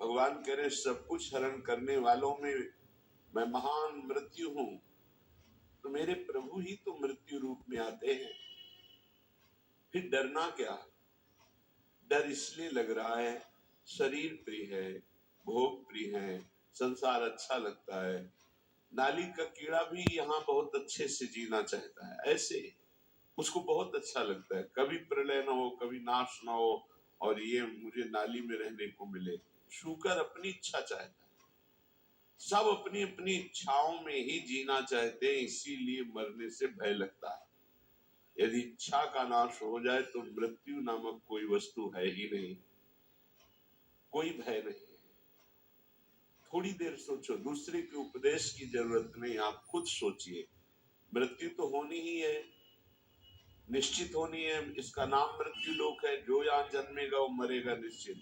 भगवान कह रहे सब कुछ हरण करने वालों में मैं महान मृत्यु हूं, तो मेरे प्रभु ही तो मृत्यु रूप में आते हैं, फिर डरना क्या। डर इसलिए लग रहा है शरीर प्रिय है, भोग प्रिय है, संसार अच्छा लगता है। नाली का कीड़ा भी यहाँ बहुत अच्छे से जीना चाहता है, ऐसे उसको बहुत अच्छा लगता है, कभी प्रलय न हो, कभी नाश न हो, और ये मुझे नाली में रहने को मिले। शूकर अपनी इच्छा चाहता है, सब अपनी अपनी इच्छाओं में ही जीना चाहते हैं, इसीलिए मरने से भय लगता है। यदि इच्छा का नाश हो जाए तो मृत्यु नामक कोई वस्तु है ही नहीं, कोई भय नहीं है। थोड़ी देर सोचो, दूसरे के उपदेश की जरूरत नहीं, आप खुद सोचिए। मृत्यु तो होनी ही है, निश्चित होनी है, इसका नाम मृत्यु लोक है। जो यहाँ जन्मेगा वो मरेगा, निश्चित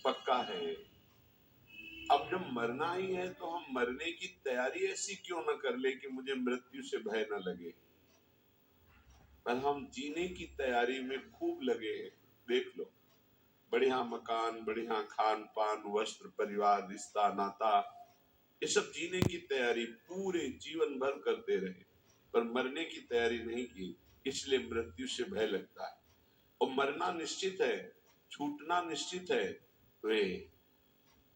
पक्का है। अब जब मरना ही है तो हम मरने की तैयारी ऐसी क्यों न कर ले कि मुझे मृत्यु से भय न लगे, पर हम जीने की तैयारी में खूब लगे हैं। देख लो, बढ़िया मकान, बढ़िया खान पान, वस्त्र, परिवार, रिश्ता नाता, ये सब जीने की तैयारी पूरे जीवन भर करते रहे, पर मरने की तैयारी नहीं की, इसलिए मृत्यु से भय लगता है। और मरना निश्चित है, छूटना निश्चित है, वे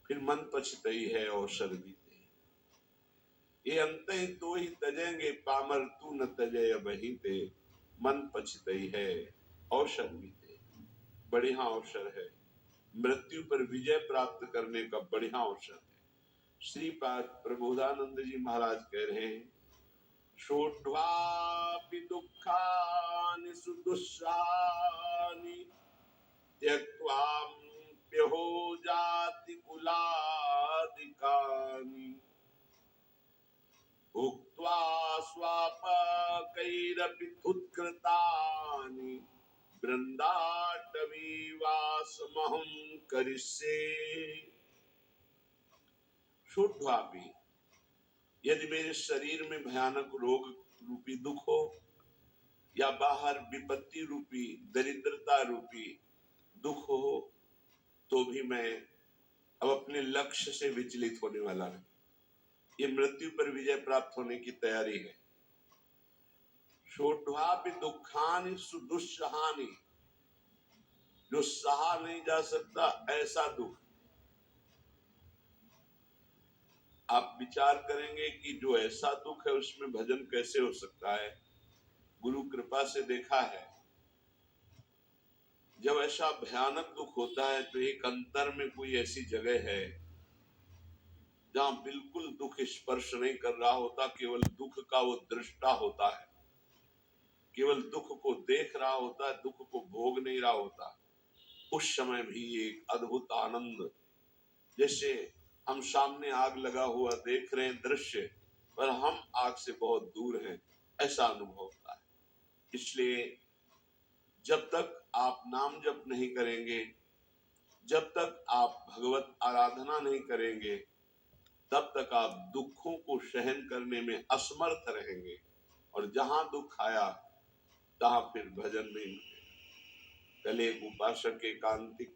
फिर मन पछतई है अवसर बीते। ये अंत ही तो ही तजेंगे, पामर तू न तजय वही ते, मन पछतई है अवसर बीते। बढ़िया अवसर है, मृत्यु पर विजय प्राप्त करने का बढ़िया अवसर है। श्रीपाद प्रबोधानंद जी महाराज कह रहे हैं, शोढ्वापि दुःखानि सुदुस्सानि त्यक्त्वाप्यहो जाति कुलादिकानि, भुक्त्वा स्वापकैरपि थुत्कृतानि, बृन्दाटवीवासमहं करिष्ये। शोढ्वापि, यदि मेरे शरीर में भयानक रोग रूपी दुख हो, या बाहर विपत्ति रूपी, दरिद्रता रूपी दुख हो, तो भी मैं अब अपने लक्ष्य से विचलित होने वाला नहीं। ये मृत्यु पर विजय प्राप्त होने की तैयारी है। शोढ्वापि दुखानि सुदुस्सहानि, जो सहा नहीं जा सकता ऐसा दुख। आप विचार करेंगे कि जो ऐसा दुख है उसमें भजन कैसे हो सकता है। गुरु कृपा से देखा है, जब ऐसा भयानक दुख होता है तो एक अंतर में कोई ऐसी जगह है जहां बिल्कुल दुख स्पर्श नहीं कर रहा होता, केवल दुख का वो दृष्टा होता है, केवल दुख को देख रहा होता है, दुख को भोग नहीं रहा होता। उस समय भी एक अद्भुत आनंद, जैसे हम सामने आग लगा हुआ देख रहे हैं दृश्य, पर हम आग से बहुत दूर हैं, ऐसा अनुभव होता है। इसलिए जब तक आप नाम जप नहीं करेंगे, जब तक आप भगवत आराधना नहीं करेंगे, तब तक आप दुखों को सहन करने में असमर्थ रहेंगे, और जहां दुख आया तहां फिर भजन नहीं मिलेगा। कल एक उपासक एकांतिक